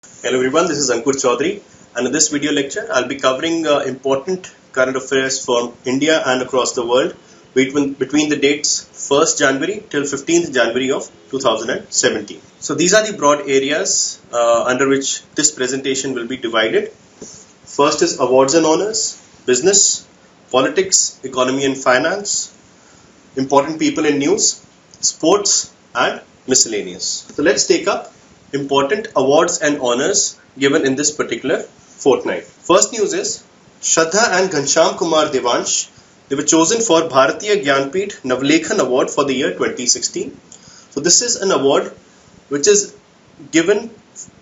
Hello everyone, this is Ankur Chaudhary, and in this video lecture I'll be covering important current affairs from India and across the world between the dates 1st January till 15th January of 2017. So these are the broad areas under which this presentation will be divided. First is awards and honors, business, politics, economy and finance, important people in news, sports and miscellaneous. So let's take up important awards and honors given in this particular fortnight. First news is Shraddha and Ghansham Kumar Devansh. They were chosen for Bharatiya Gyanpith Navlekhan Award for the year 2016. So this is an award which is given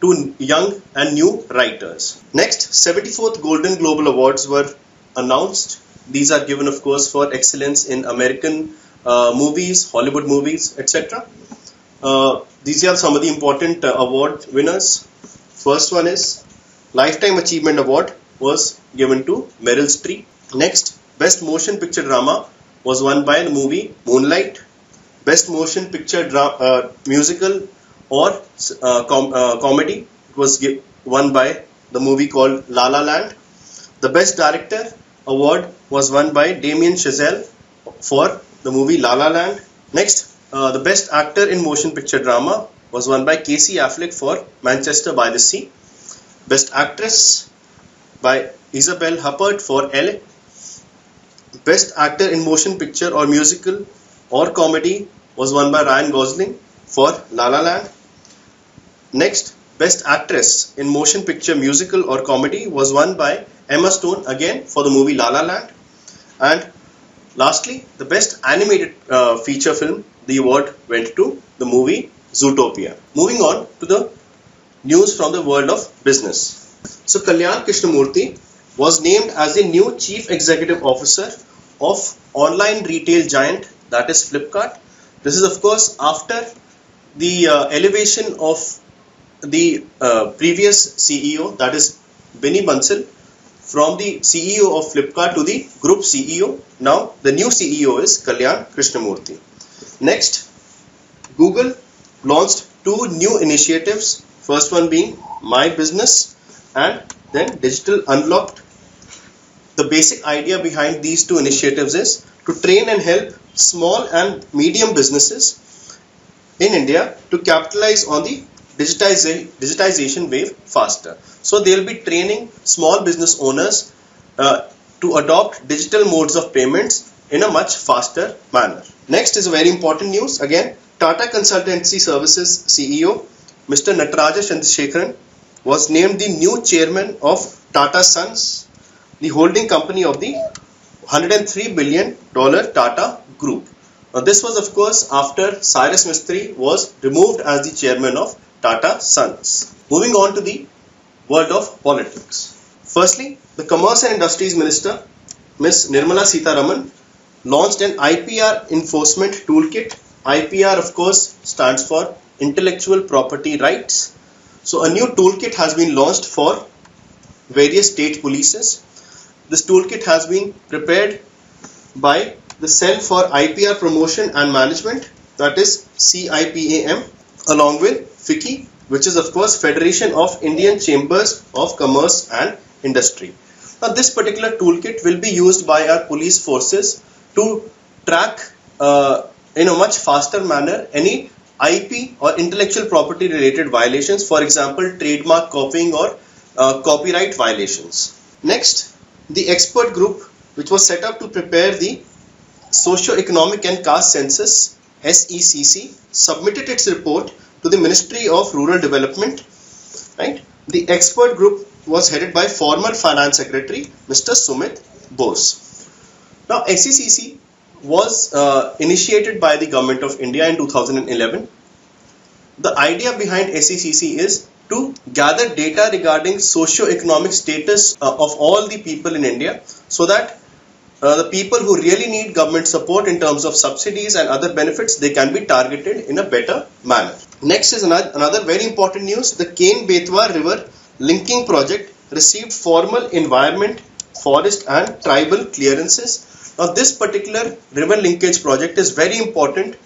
to young and new writers. Next, 74th Golden Global Awards were announced. These are given, of course, for excellence in American movies, Hollywood movies, etc. These are some of the important award winners. First one is Lifetime Achievement Award was given to Meryl Streep. Next, Best Motion Picture Drama was won by the movie Moonlight. Best Motion Picture Musical or Comedy was won by the movie called La La Land. The Best Director Award was won by Damien Chazelle for the movie La La Land. Next, the Best Actor in Motion Picture Drama was won by Casey Affleck for Manchester by the Sea. Best Actress by Isabelle Huppert for LA. Best Actor in Motion Picture or Musical or Comedy was won by Ryan Gosling for La La Land. Next, Best Actress in Motion Picture, Musical or Comedy was won by Emma Stone again for the movie La La Land. And lastly, the Best Animated Feature Film, the award went to the movie Zootopia. Moving on to the news from the world of business. So Kalyan Krishnamurthy was named as the new Chief Executive Officer of online retail giant, that is Flipkart. This is of course after the elevation of the previous CEO, that is Binny Bansal, from the CEO of Flipkart to the group CEO. Now the new CEO is Kalyan Krishnamurthy. Next, Google launched two new initiatives. First one being My Business and then Digital Unlocked. The basic idea behind these two initiatives is to train and help small and medium businesses in India to capitalize on the digitization wave faster. So they will be training small business owners to adopt digital modes of payments in a much faster manner. Next is a very important news. Again, Tata Consultancy Services CEO Mr. Nataraja Chandrasekharan was named the new chairman of Tata Sons, the holding company of the $103 billion Tata Group. Now this was of course after Cyrus Mistry was removed as the chairman of Tata Sons. Moving on to the world of politics. Firstly, the Commerce and Industries Minister Ms. Nirmala Sitharaman launched an IPR enforcement toolkit. IPR of course stands for Intellectual Property Rights. So a new toolkit has been launched for various state polices. This toolkit has been prepared by the Cell for IPR Promotion and Management, that is CIPAM, along with FICCI, which is of course Federation of Indian Chambers of Commerce and Industry. Now this particular toolkit will be used by our police forces to track in a much faster manner any IP or intellectual property related violations, for example trademark copying or copyright violations. Next, the expert group which was set up to prepare the Socio-Economic and Caste Census SECC submitted its report to the Ministry of Rural Development. Right? The expert group was headed by former Finance Secretary Mr. Sumit Bose. Now SECC was initiated by the Government of India in 2011. The idea behind SECC is to gather data regarding socio-economic status of all the people in India, so that the people who really need government support in terms of subsidies and other benefits, they can be targeted in a better manner. Next is another very important news. The Ken-Betwa River Linking Project received formal environment, forest and tribal clearances. Now this particular river linkage project is very important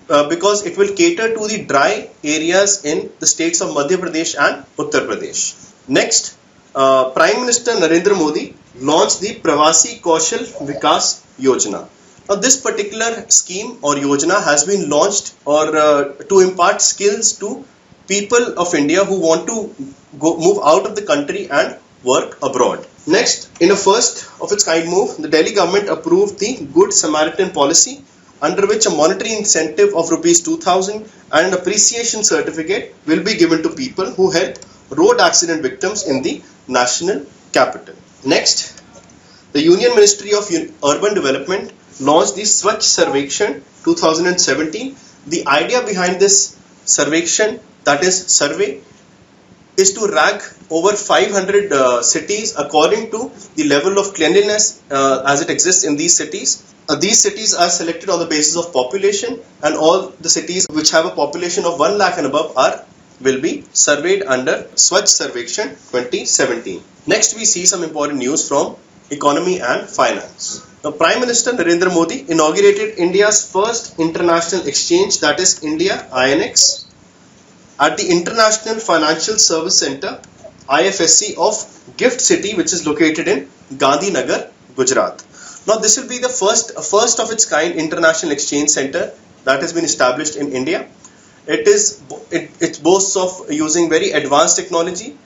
because it will cater to the dry areas in the states of Madhya Pradesh and Uttar Pradesh. Next, Prime Minister Narendra Modi launched the Pravasi Kaushal Vikas Yojana. Now, this particular scheme or yojana has been launched to impart skills to people of India who want to move out of the country and work abroad. Next, in a first of its kind move, the Delhi government approved the Good Samaritan policy, under which a monetary incentive of Rs 2,000 and an appreciation certificate will be given to people who help road accident victims in the national capital. Next, the Union Ministry of Urban Development launched the Swachh Sarvekshan 2017. The idea behind this Sarvekshan, that is survey, is to rank over 500 cities according to the level of cleanliness as it exists in these cities. These cities are selected on the basis of population, and all the cities which have a population of 1 lakh and above will be surveyed under Swachh Sarvekshan 2017. Next, we see some important news from economy and finance. Now, Prime Minister Narendra Modi inaugurated India's first international exchange, that is India INX, at the International Financial Service Center IFSC of Gift City, which is located in Gandhinagar, Gujarat. Now, this will be the first of its kind international exchange center that has been established in India. It boasts of using very advanced technology,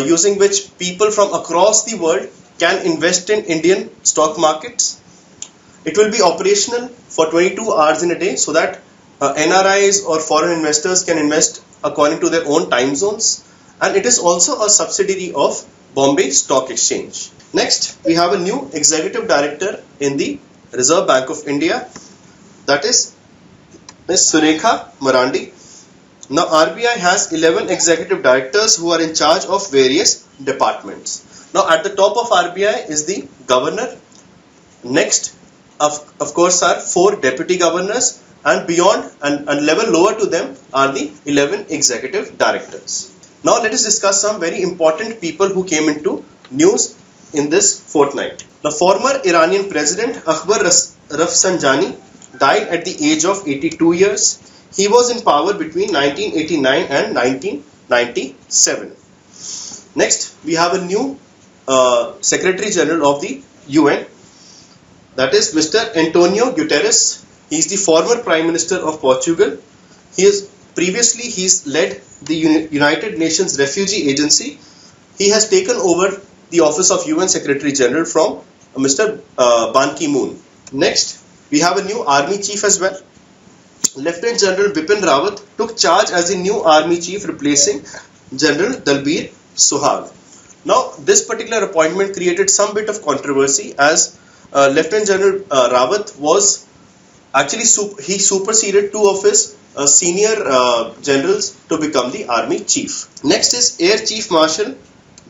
using which people from across the world can invest in Indian stock markets. It will be operational for 22 hours in a day, so that NRIs or foreign investors can invest according to their own time zones, and it is also a subsidiary of Bombay Stock Exchange. Next, we have a new executive director in the Reserve Bank of India, that is Ms. Surekha Marandi. Now, RBI has 11 executive directors who are in charge of various departments. Now, at the top of RBI is the governor. Next, of course, are 4 deputy governors, and beyond and level lower to them are the 11 executive directors. Now, let us discuss some very important people who came into news in this fortnight. The former Iranian president Akbar Rafsanjani died at the age of 82 years. He was in power between 1989 and 1997. Next, we have a new Secretary General of the UN, that is Mr. Antonio Guterres. He is the former Prime Minister of Portugal. He's led the United Nations Refugee Agency. He has taken over the office of UN Secretary General from Mr. Ban Ki-moon. Next, we have a new Army Chief as well. Lieutenant General Bipin Rawat took charge as the new Army Chief, replacing General Dalbir Suhag. Now, this particular appointment created some bit of controversy, as Lieutenant General Rawat was actually he superseded 2 of his senior generals to become the Army Chief. Next is Air Chief Marshal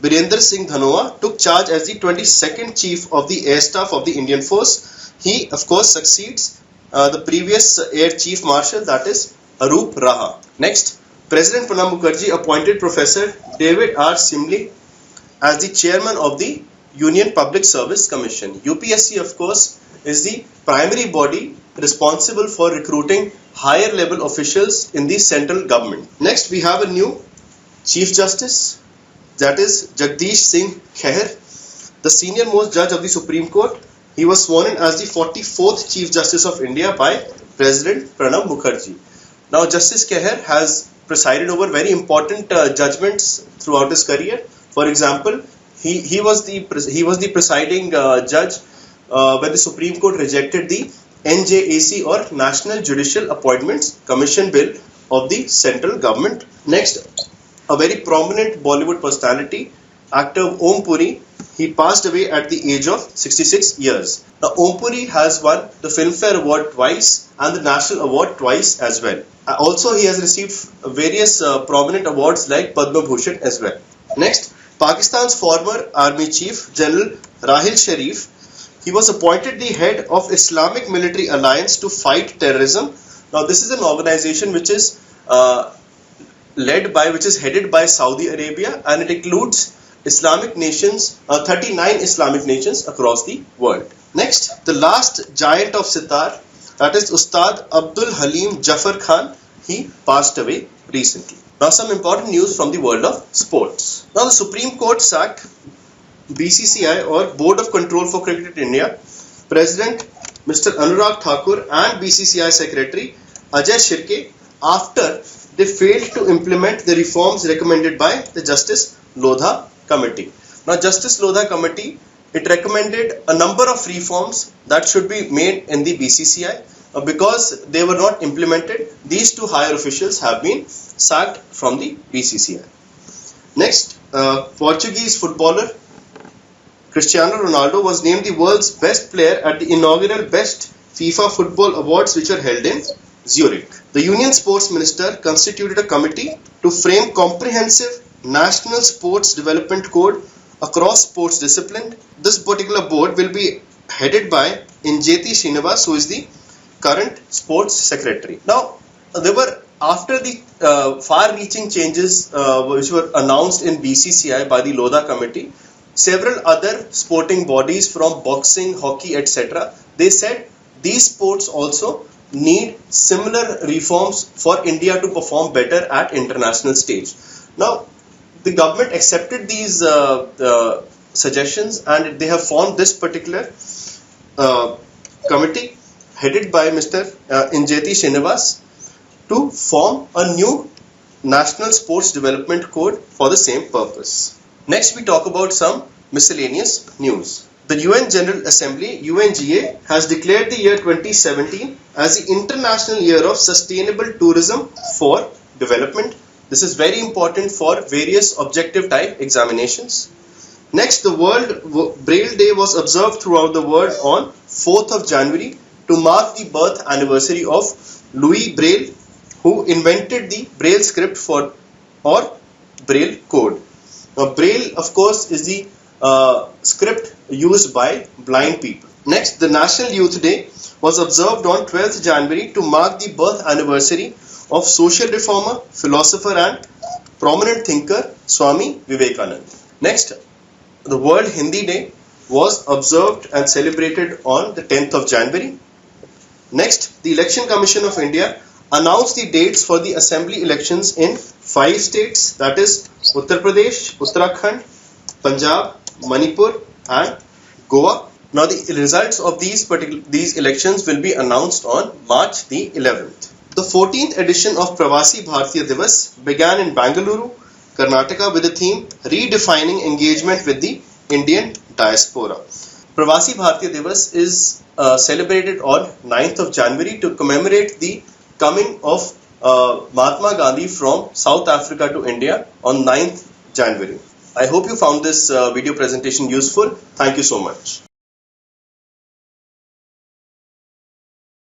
Birendra Singh Dhanoa took charge as the 22nd Chief of the Air Staff of the Indian Force. He, of course, succeeds the previous Air Chief Marshal, that is Arup Raha. Next, President Pranab Mukherjee appointed Professor David R. Simley as the chairman of the Union Public Service Commission. UPSC, of course, is the primary body responsible for recruiting higher level officials in the central government. Next, we have a new Chief Justice, that is Jagdish Singh Khehr, the senior most judge of the Supreme Court. He was sworn in as the 44th Chief Justice of India by President Pranab Mukherjee. Now, Justice Khehr has presided over very important judgments throughout his career. For example, he was the presiding judge when the Supreme Court rejected the NJAC or National Judicial Appointments Commission Bill of the central government. Next, a very prominent Bollywood personality, actor Om Puri. He passed away at the age of 66 years. Now, Om Puri has won the Filmfare Award twice and the National Award twice as well. Also, he has received various prominent awards like Padma Bhushan as well. Next, Pakistan's former Army Chief General Rahil Sharif. He was appointed the head of Islamic Military Alliance to fight terrorism. Now, this is an organization which is headed by Saudi Arabia, and it includes Islamic nations, 39 Islamic nations across the world. Next, the last giant of sitar, that is Ustad Abdul Halim Jafar Khan. He passed away recently. Now some important news from the world of sports. Now the Supreme Court sacked BCCI or Board of Control for Cricket in India President Mr. Anurag Thakur and BCCI Secretary Ajay Shirke after they failed to implement the reforms recommended by the Justice Lodha Committee. Now Justice Lodha Committee, it recommended a number of reforms that should be made in the BCCI. Because they were not implemented, these two higher officials have been sacked from the BCCI. Next, Portuguese footballer Cristiano Ronaldo was named the world's best player at the inaugural Best FIFA Football Awards, which were held in Zurich. The Union Sports Minister constituted a committee to frame comprehensive national sports development code across sports discipline. This particular board will be headed by Injeti Srinivas, who is the current sports secretary. Now, there were, after the far-reaching changes which were announced in BCCI by the Lodha Committee, several other sporting bodies from boxing, hockey, etc., they said these sports also need similar reforms for India to perform better at international stage. Now, the government accepted these suggestions and they have formed this particular committee headed by Mr. Injeti Srinivas to form a new national sports development code for the same purpose. Next, we talk about some miscellaneous news. The UN General Assembly, UNGA, has declared the year 2017 as the International Year of Sustainable Tourism for Development. This is very important for various objective type examinations. Next, the World Braille Day was observed throughout the world on 4th of January to mark the birth anniversary of Louis Braille, who invented the Braille script or Braille code. Now, Braille, of course, is the script used by blind people. Next, the National Youth Day was observed on 12th January to mark the birth anniversary of social reformer, philosopher and prominent thinker Swami Vivekananda. Next, the World Hindi Day was observed and celebrated on the 10th of January. Next, the Election Commission of India announced the dates for the assembly elections in 5 states, that is Uttar Pradesh, Uttarakhand, Punjab, Manipur and Goa. Now the results of these elections will be announced on March the 11th. The 14th edition of Pravasi Bharatiya Divas began in Bengaluru, Karnataka with the theme Redefining Engagement with the Indian Diaspora. Pravasi Bharatiya Divas is celebrated on 9th of January to commemorate the coming of Mahatma Gandhi from South Africa to India on 9th January. I hope you found this video presentation useful. Thank you so much.